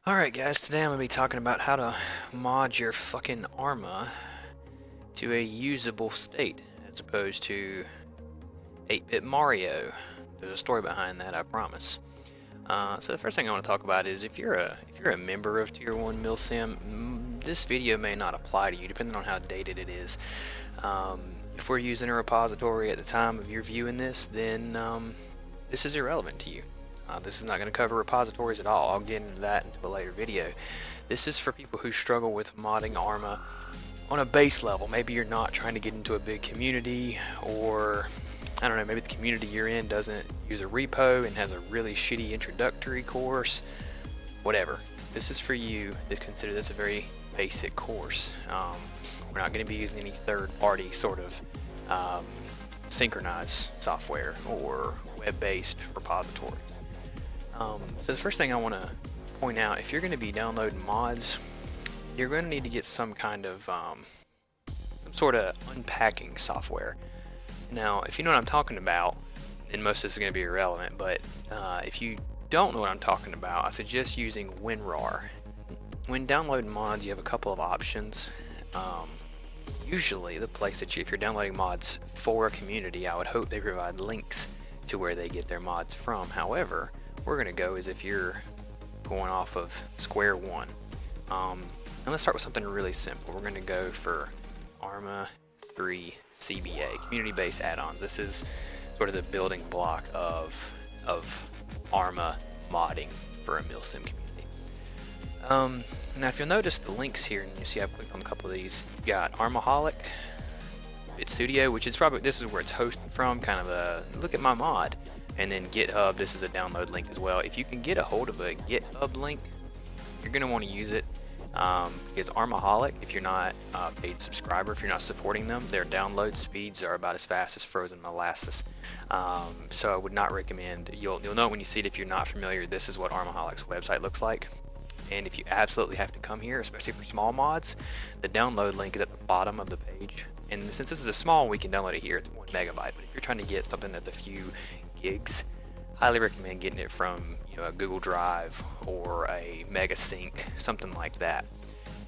Alright guys, today I'm going to be talking about how to mod your fucking Arma to a usable state as opposed to 8-bit Mario. There's a story behind that, I promise. So the first thing I want to talk about is if you're a member of Tier 1 Milsim, this video may not apply to you depending on how dated it is. If we're using a repository at the time of your viewing this, then this is irrelevant to you. This is not going to cover repositories at all. I'll get into that into a later video. This is for people who struggle with modding Arma on a base level. Maybe you're not trying to get into a big community, or I don't know, maybe the community you're in doesn't use a repo and has a really shitty introductory course. Whatever. This is for you to consider this a very basic course. We're not going to be using any third-party sort of synchronized software or web-based repositories. So the first thing I want to point out, if you're going to be downloading mods, you're going to need to get some kind of some sort of unpacking software. Now, if you know what I'm talking about, then most of this is going to be irrelevant, but if you don't know what I'm talking about, I suggest using WinRAR. When downloading mods, you have a couple of options. Usually the place that if you're downloading mods for a community, I would hope they provide links to where they get their mods from. However, we're going to go as if you're going off of square one. And let's start with something really simple. We're going to go for Arma 3 CBA, community-based add-ons. This is sort of the building block of Arma modding for a Milsim community. Now if you'll notice the links here, and you see I've clicked on a couple of these, you've got Armaholic, BitStudio, which is probably, this is where it's hosted from, kind of a look at my mod. And then GitHub, this is a download link as well. If you can get a hold of a GitHub link, you're going to want to use it, because Armaholic, if you're not a paid subscriber, if you're not supporting them, their download speeds are about as fast as frozen molasses. So I would not recommend, you'll know when you see it if you're not familiar, this is what Armaholic's website looks like. And if you absolutely have to come here, especially for small mods, the download link is at the bottom of the page. And since this is a small, we can download it here. It's 1 megabyte. But if you're trying to get something that's a few gigs, highly recommend getting it from a Google Drive or a Mega Sync, something like that.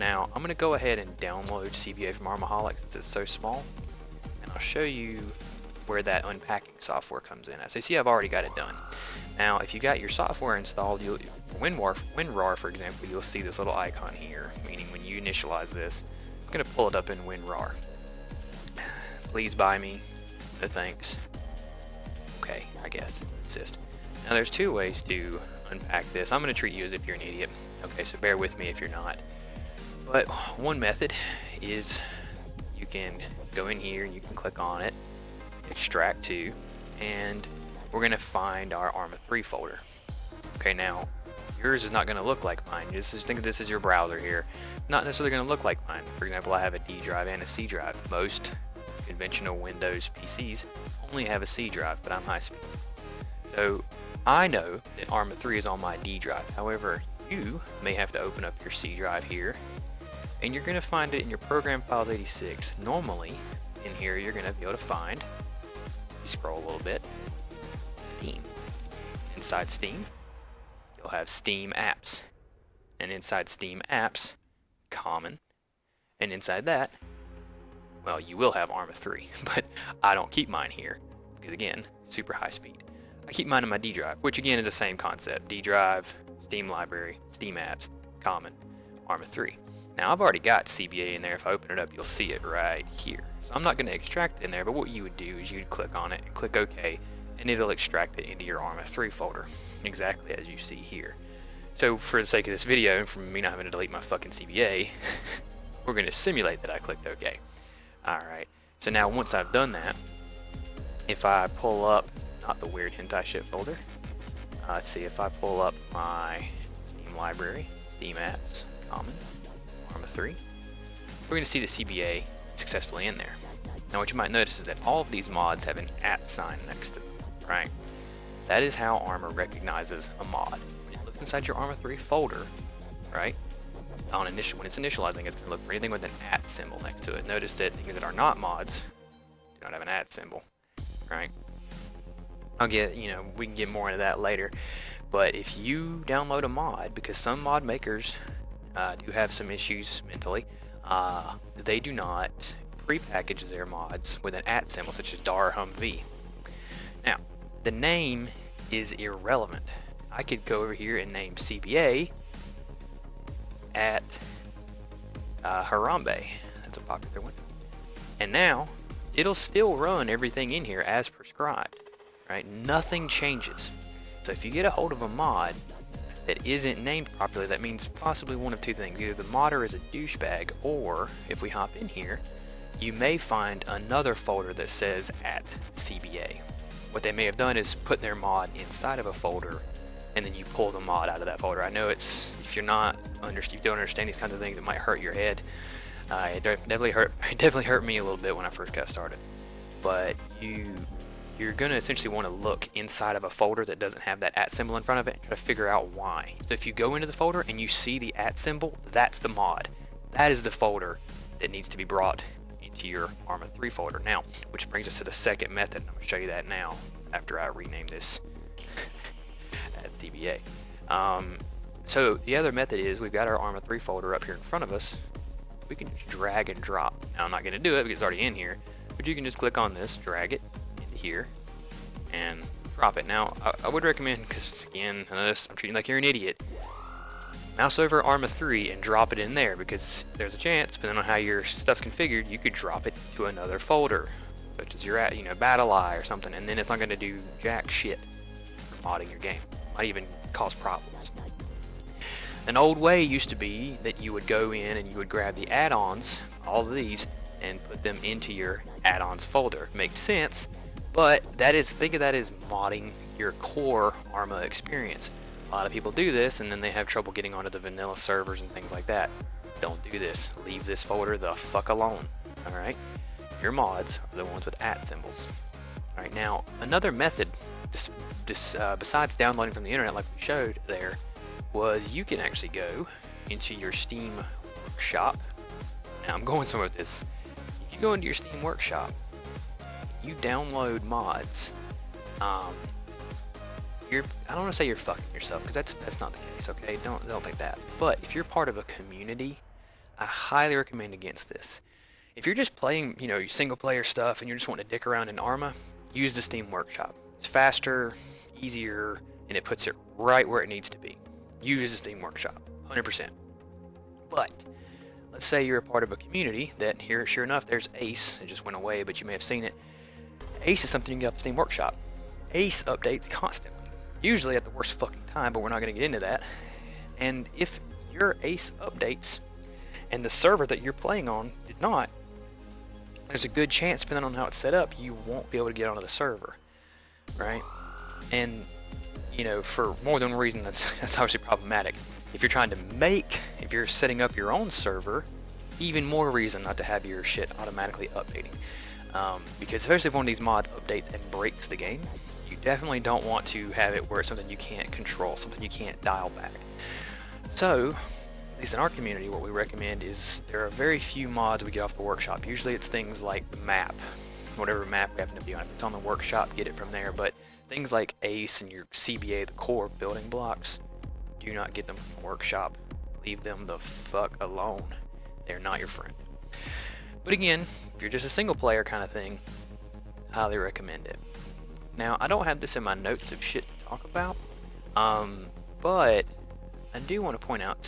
Now I'm going to go ahead and download CBA from Armaholic since it's so small, and I'll show you where that unpacking software comes in. As you see, I've already got it done. Now if you got your software installed, for WinRAR for example, you'll see this little icon here, meaning when you initialize this, it's going to pull it up in WinRAR. Please buy me, no thanks. Okay, I guess, insist. Now there's two ways to unpack this. I'm going to treat you as if you're an idiot. Okay, so bear with me if you're not. But one method is you can go in here and you can click on it, extract to, and we're going to find our Arma 3 folder. Okay, now yours is not going to look like mine. Just think of this as your browser here. Not necessarily going to look like mine. For example, I have a D drive and a C drive. Most conventional Windows PCs only have a C drive, but I'm high speed. So I know that Arma 3 is on my D drive. However, you may have to open up your C drive here, and you're going to find it in your program files 86. Normally, in here, you're going to be able to find, you scroll a little bit, Steam. Inside Steam, you'll have Steam apps. And inside Steam apps, common. And inside that, well, you will have Arma 3, but I don't keep mine here because, again, super high speed. I keep mine in my D drive, which again is the same concept. D drive, Steam library, Steam apps, common, Arma 3. Now I've already got CBA in there. If I open it up, you'll see it right here. So I'm not going to extract it in there, but what you would do is you'd click on it and click OK, and it'll extract it into your Arma 3 folder, exactly as you see here. So for the sake of this video, and for me not having to delete my fucking CBA, we're going to simulate that I clicked OK. Alright, so now once I've done that, if I pull up, not the weird hentai shit folder, let's see, if I pull up my Steam library, Steam apps, common, Arma 3, we're going to see the CBA successfully in there. Now what you might notice is that all of these mods have an @ sign next to them, right? That is how Arma recognizes a mod. When it looks inside your Arma 3 folder, right? When it's initializing, it's going to look for anything with an @ symbol next to it. Notice that things that are not mods do not have an @ symbol, right? We can get more into that later. But if you download a mod, because some mod makers do have some issues mentally, they do not pre-package their mods with an @ symbol such as dar humv. Now, the name is irrelevant. I could go over here and name CBA at Harambe. That's a popular one. And now it'll still run everything in here as prescribed, right? Nothing changes. So if you get a hold of a mod that isn't named properly, that means possibly one of two things. Either the modder is a douchebag, or if we hop in here, you may find another folder that says @CBA. What they may have done is put their mod inside of a folder, and then you pull the mod out of that folder. I know if you don't understand these kinds of things, it might hurt your head. It definitely hurt me a little bit when I first got started. But you're going to essentially want to look inside of a folder that doesn't have that @ symbol in front of it and try to figure out why. So if you go into the folder and you see the @ symbol, that's the mod. That is the folder that needs to be brought into your Arma 3 folder. Now, which brings us to the second method. I'm going to show you that now after I rename this @CBA. So the other method is we've got our Arma 3 folder up here in front of us. We can just drag and drop. Now I'm not going to do it because it's already in here, but you can just click on this, drag it into here, and drop it. Now I would recommend, because again, I'm treating like you're an idiot, mouse over Arma 3 and drop it in there, because there's a chance, depending on how your stuff's configured, you could drop it to another folder, such as your BattleEye or something, and then it's not going to do jack shit for modding your game. Might even cause problems. An old way used to be that you would go in and you would grab the add-ons, all of these, and put them into your add-ons folder. Makes sense, but think of that as modding your core Arma experience. A lot of people do this and then they have trouble getting onto the vanilla servers and things like that. Don't do this. Leave this folder the fuck alone. Alright? Your mods are the ones with @ symbols. Alright, now another method, besides downloading from the internet like we showed there, was you can actually go into your Steam workshop. Now I'm going somewhere with this. If you go into your Steam workshop, you download mods. I don't want to say you're fucking yourself, because that's not the case. Okay, don't think that. But if you're part of a community, I highly recommend against this. If you're just playing, your single player stuff and you're just wanting to dick around in Arma, use the Steam workshop. It's faster, easier, and it puts it right where it needs to be. Use the Steam workshop, 100%. But let's say you're a part of a community that here, sure enough, there's Ace. It just went away, but you may have seen it. Ace is something you can get off the Steam workshop. Ace updates constantly, usually at the worst fucking time, but we're not going to get into that. And if your Ace updates and the server that you're playing on did not, there's a good chance, depending on how it's set up, you won't be able to get onto the server, right? And for more than one reason, that's obviously problematic. If you're setting up your own server, even more reason not to have your shit automatically updating. Because especially if one of these mods updates and breaks the game, you definitely don't want to have it where it's something you can't control, something you can't dial back. So, at least in our community, what we recommend is there are very few mods we get off the workshop. Usually it's things like the map, whatever map we happen to be on. If it's on the workshop, get it from there. But things like Ace and your CBA, the core building blocks, do not get them from the workshop. Leave them the fuck alone. They're not your friend. But again, if you're just a single player kind of thing, highly recommend it. Now, I don't have this in my notes of shit to talk about, but I do want to point out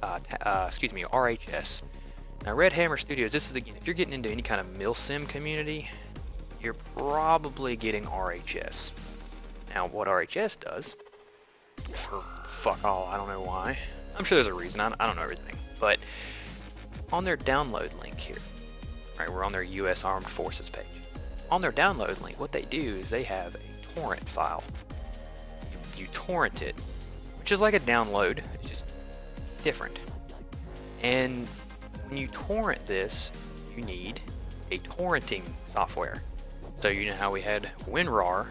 RHS. Now, Red Hammer Studios, this is, again, if you're getting into any kind of milsim community, you're probably getting RHS. Now, what RHS does, for fuck all, I don't know why. I'm sure there's a reason, I don't know everything. But on their download link here, right, we're on their US Armed Forces page. On their download link, what they do is they have a torrent file. You torrent it, which is like a download, it's just different. And when you torrent this, you need a torrenting software. So you know how we had WinRAR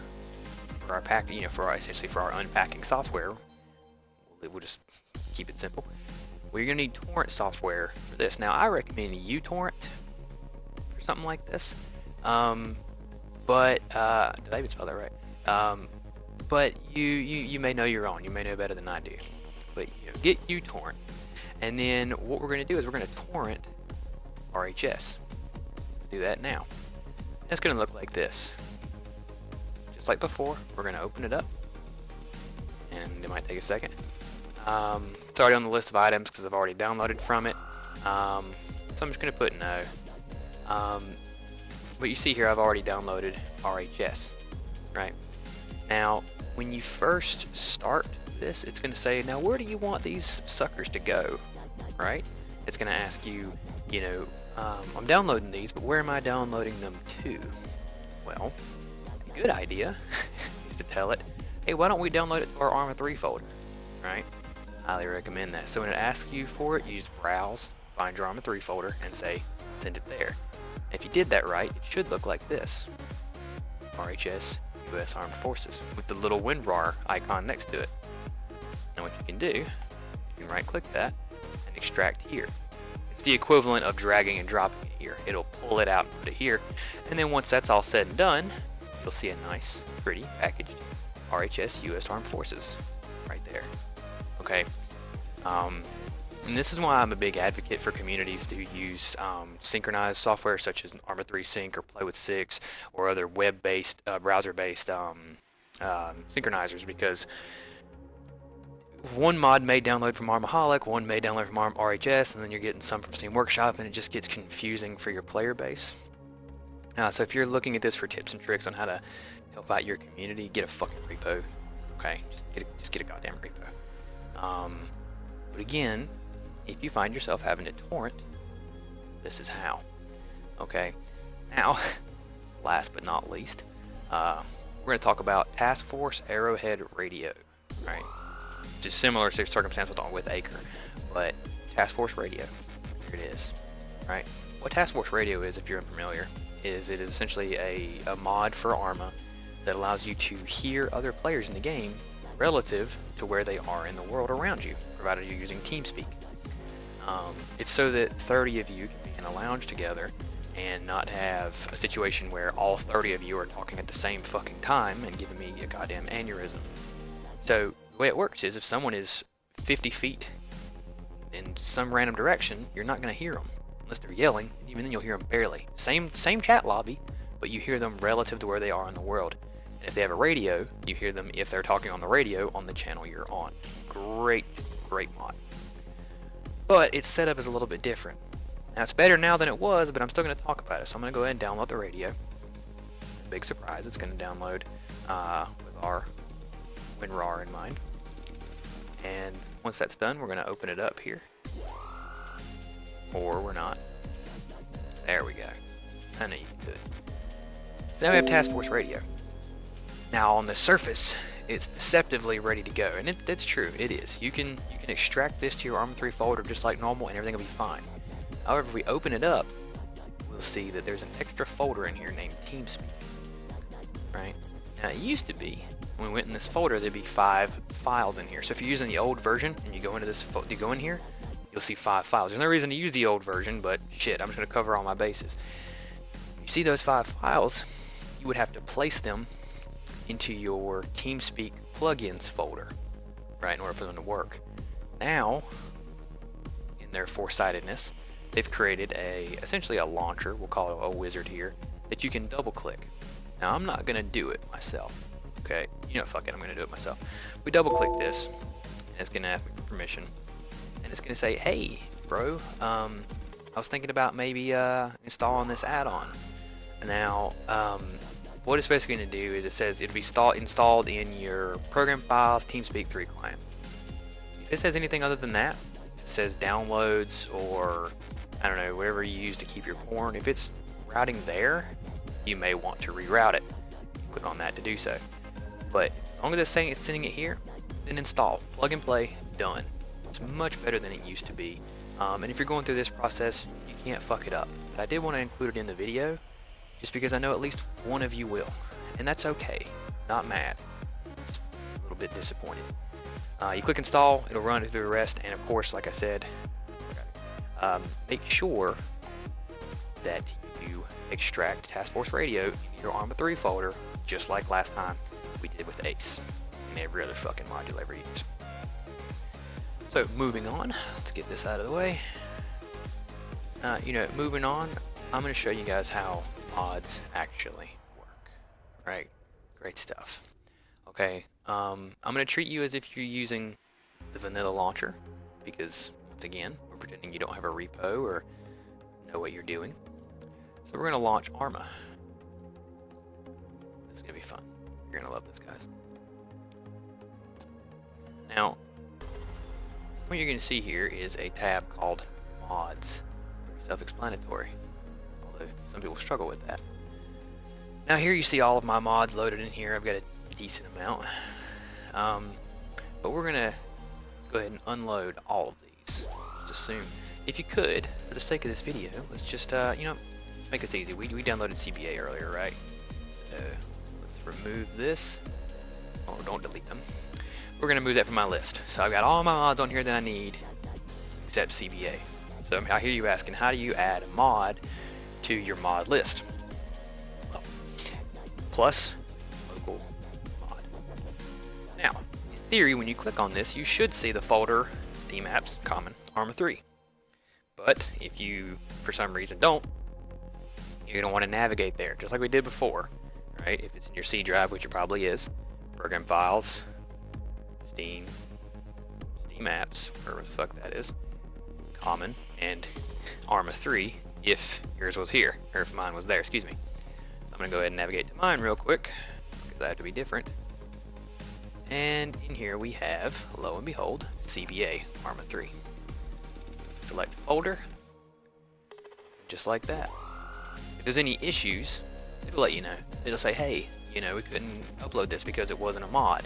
for our pack, essentially for our unpacking software. We'll just keep it simple. Well, you're gonna need torrent software for this. Now, I recommend uTorrent for something like this. But did I even spell that right? but you may know your own. You may know better than I do. But get uTorrent, and then what we're going to do is we're going to torrent RHS. Do that now. And it's going to look like this. Just like before, we're going to open it up, and it might take a second. It's already on the list of items because I've already downloaded from it. So I'm just going to put no. But you see here, I've already downloaded RHS, right? Now, when you first start this, it's going to say, now where do you want these suckers to go, right? It's going to ask you, I'm downloading these, but where am I downloading them to? Well, a good idea is to tell it, hey, why don't we download it to our Arma 3 folder, right? Highly recommend that. So when it asks you for it, you just browse, find your Arma 3 folder, and say, send it there. If you did that right, it should look like this. RHS, U.S. Armed Forces, with the little WinRAR icon next to it. Now what you can do, you can right click that and extract here. It's the equivalent of dragging and dropping it here. It'll pull it out and put it here. And then once that's all said and done, you'll see a nice, pretty packaged RHS U.S. Armed Forces right there. Okay. And this is why I'm a big advocate for communities to use synchronized software such as Arma 3 Sync or Play with 6 or other web-based, browser-based synchronizers, because one mod may download from Armaholic, one may download from RHS, and then you're getting some from Steam Workshop, and it just gets confusing for your player base. So if you're looking at this for tips and tricks on how to help out your community, get a fucking repo. Okay, just get a goddamn repo. But again, if you find yourself having to torrent, this is how. Okay, now, last but not least, we're going to talk about Task Force Arrowhead Radio, right? Just similar circumstance with Acre, but Task Force Radio, here it is, right? What Task Force Radio is, if you're unfamiliar, is it is essentially a mod for Arma that allows you to hear other players in the game relative to where they are in the world around you, provided you're using TeamSpeak. It's so that 30 of you can be in a lounge together and not have a situation where all 30 of you are talking at the same fucking time and giving me a goddamn aneurysm. So the way it works is if someone is 50 feet in some random direction, you're not going to hear them unless they're yelling. Even then you'll hear them barely. Same chat lobby, but you hear them relative to where they are in the world. And if they have a radio, you hear them if they're talking on the radio on the channel you're on. Great mod. But its setup is a little bit different. Now it's better now than it was, but I'm still going to talk about it. So I'm going to go ahead and download the radio. Big surprise, it's going to download with our WinRAR in mind. And once that's done, we're going to open it up here. Or we're not. There we go. I know you can do it. So now we have Task Force Radio. Now on the surface, it's deceptively ready to go, and that's true. It is. You can extract this to your Arma 3 folder just like normal, and everything will be fine. However, if we open it up, we'll see that there's an extra folder in here named TeamSpeak. Right? Now it used to be when we went in this folder, there'd be 5 files in here. So if you're using the old version and you go into this, you go in here, you'll see 5 files. There's no reason to use the old version, but shit, I'm just going to cover all my bases. You see those 5 files, you would have to place them into your TeamSpeak plugins folder, right, in order for them to work. Now, in their foresightedness, they've created essentially a launcher, we'll call it a wizard here, that you can double click. Now I'm not gonna do it myself, okay? Fuck it, I'm gonna do it myself. We double click this, and it's gonna ask me for permission, and it's gonna say, hey, bro, I was thinking about maybe installing this add-on. Now, what it's basically going to do is it says it'll be installed in your program files TeamSpeak 3 client. If it says anything other than that, it says downloads or I don't know, whatever you use to keep your porn, if it's routing there, you may want to reroute it. Click on that to do so. But as long as it's saying it's sending it here, then install, plug and play, done. It's much better than it used to be. And if you're going through this process, you can't fuck it up. But I did want to include it in the video, just because I know at least one of you will. And that's okay. Not mad. Just a little bit disappointed. You click install, it'll run through the rest, and of course, like I said, make sure that you extract Task Force Radio in your Arma 3 folder, just like last time. we did with Ace and every other fucking mod you'll ever use. So moving on, let's get this out of the way. Moving on, I'm going to show you guys how mods actually work. Right? Great stuff. Okay, I'm going to treat you as if you're using the vanilla launcher, because once again, we're pretending you don't have a repo or know what you're doing. So we're going to launch Arma. This is going to be fun. You're going to love this, guys. Now, what you're going to see here is a tab called Mods. Pretty self-explanatory, although some people struggle with that. Now here you see all of my mods loaded in here. I've got a decent amount. But we're going to go ahead and unload all of these. Just assume, if you could, for the sake of this video, let's just, make this easy. We downloaded CBA earlier, right? So let's remove this. Oh, don't delete them. We're going to move that from my list. So I've got all my mods on here that I need, except CBA. So I hear you asking, how do you add a mod to your mod list? Well, plus local mod. Now, in theory, when you click on this, you should see the folder Theme Apps Common Arma 3. But if you, for some reason, don't, you're going to want to navigate there, just like we did before, right? If it's in your C drive, which it probably is, Program Files, Steam Apps, whatever the fuck that is, Common, and Arma 3, if yours was here, or if mine was there, excuse me. So I'm going to go ahead and navigate to mine real quick, because I have to be different. And in here we have, lo and behold, CBA Arma 3. Select folder, just like that. If there's any issues, it'll let you know. It'll say, hey, we couldn't upload this because it wasn't a mod.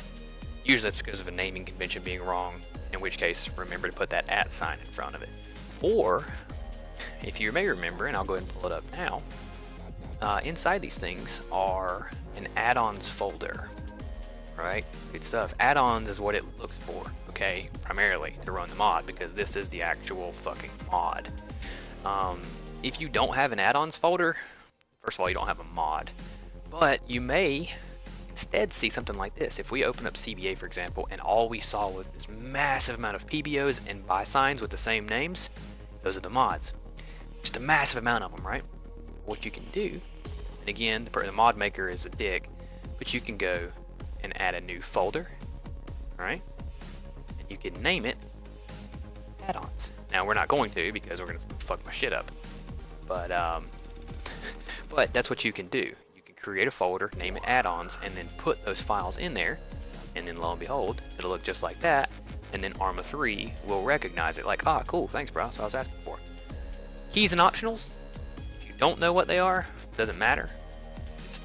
Usually that's because of a naming convention being wrong, in which case remember to put that @ sign in front of it. Or, if you may remember, and I'll go ahead and pull it up now, inside these things are an add-ons folder. Right? Good stuff. Add-ons is what it looks for, okay? Primarily to run the mod, because this is the actual fucking mod. If you don't have an add-ons folder, first of all, you don't have a mod. But you may instead see something like this. If we open up CBA, for example, and all we saw was this massive amount of PBOs and buy signs with the same names, those are the mods. Just a massive amount of them, right? What you can do, and again, the mod maker is a dick, but you can go and add a new folder, right? And you can name it add-ons. Now we're not going to, because we're going to fuck my shit up. But that's what you can do. You can create a folder, name it add-ons, and then put those files in there, and then lo and behold, it'll look just like that, and then Arma 3 will recognize it like, cool, thanks bro, that's what I was asking for. Keys and optionals, if you don't know what they are, doesn't matter. Just,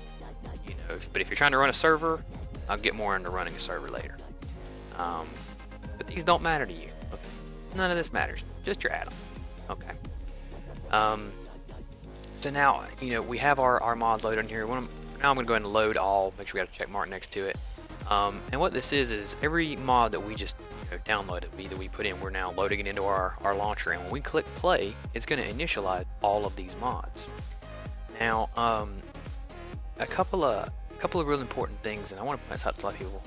but if you're trying to run a server, I'll get more into running a server later. But these don't matter to you. Okay? None of this matters. Just your add-ons. Okay. So now, we have our mods loaded in here. Now I'm going to go ahead and load all. Make sure we got a check mark next to it. And what this is every mod that we just downloaded, that we put in, we're now loading it into our launcher. And when we click play, it's going to initialize all of these mods. Now, a couple of real important things, and I want to point this out to a lot of people.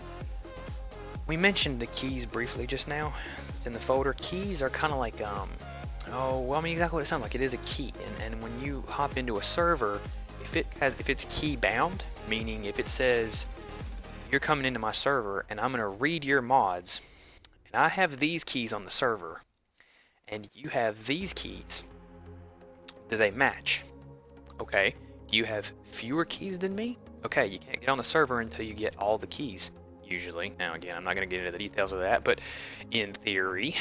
We mentioned the keys briefly just now. It's in the folder. Keys are kind of like, exactly what it sounds like. It is a key, and when you hop into a server, if it's key bound, meaning if it says you're coming into my server and I'm going to read your mods, and I have these keys on the server, and you have these keys, do they match? Okay. Do you have fewer keys than me? Okay, you can't get on the server until you get all the keys, usually. Now, again, I'm not going to get into the details of that, but in theory.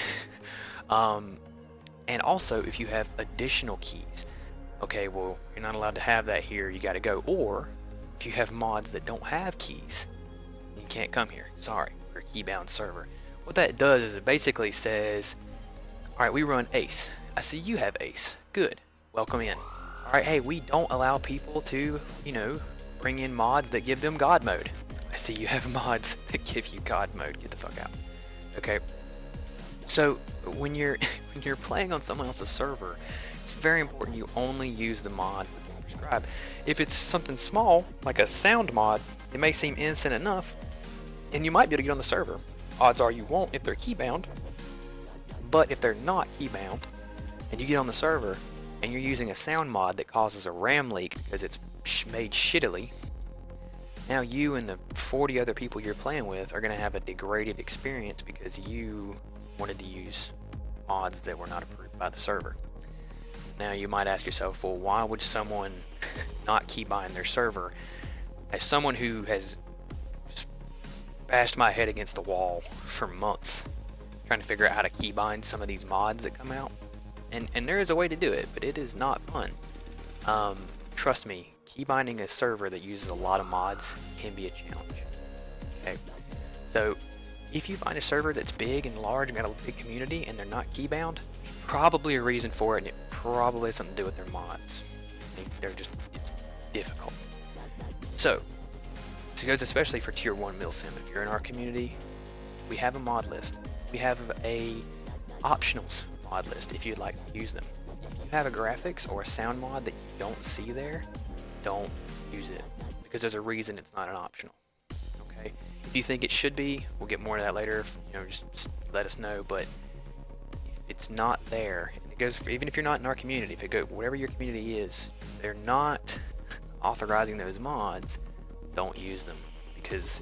And also, if you have additional keys, okay, well, you're not allowed to have that here, you got to go. Or, if you have mods that don't have keys, you can't come here. Sorry, we're a key-bound server. What that does is it basically says, all right, we run Ace. I see you have Ace. Good. Welcome in. All right, hey, we don't allow people to, bring in mods that give them God mode. I see you have mods that give you God mode. Get the fuck out. Okay. So when you're playing on someone else's server, it's very important you only use the mods that they prescribe. If it's something small, like a sound mod, It may seem innocent enough, and you might be able to get on the server. Odds are you won't if they're keybound. But if they're not keybound, and you get on the server, and you're using a sound mod that causes a RAM leak because it's made shittily, now you and the 40 other people you're playing with are going to have a degraded experience because you wanted to use mods that were not approved by the server. Now you might ask yourself, well, why would someone not keybind their server? As someone who has bashed my head against the wall for months trying to figure out how to keybind some of these mods that come out, and there is a way to do it, but it is not fun. Trust me, keybinding a server that uses a lot of mods can be a challenge. Okay, so if you find a server that's big and large and got a big community and they're not keybound, probably a reason for it, and it probably has something to do with their mods. It's difficult. So this goes especially for tier 1 milsim. If you're in our community, we have a mod list. We have a optionals mod list if you'd like to use them. If you have a graphics or a sound mod that you don't see there, don't use it, because there's a reason it's not an optional. Okay, if you think it should be, we'll get more to that later. Just let us know. But if it's not there, and it goes for, even if you're not in our community, if it goes whatever your community is, they're not authorizing those mods, don't use them, because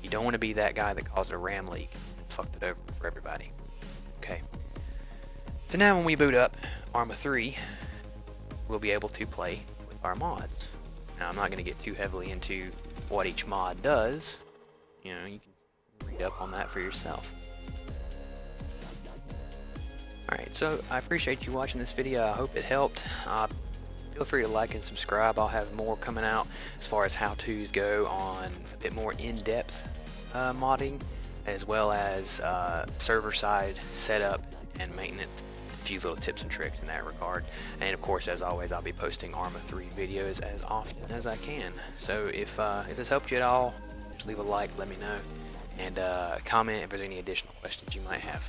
you don't want to be that guy that caused a RAM leak and fucked it over for everybody. Okay, so now when we boot up Arma 3, we'll be able to play with our mods. Now I'm not going to get too heavily into what each mod does. You can read up on that for yourself. Alright, so I appreciate you watching this video. I hope it helped. Feel free to like and subscribe. I'll have more coming out as far as how-tos go on a bit more in-depth modding, as well as server-side setup and maintenance. A few little tips and tricks in that regard. And of course, as always, I'll be posting Arma 3 videos as often as I can. So if this helped you at all, just leave a like, let me know, and comment if there's any additional questions you might have.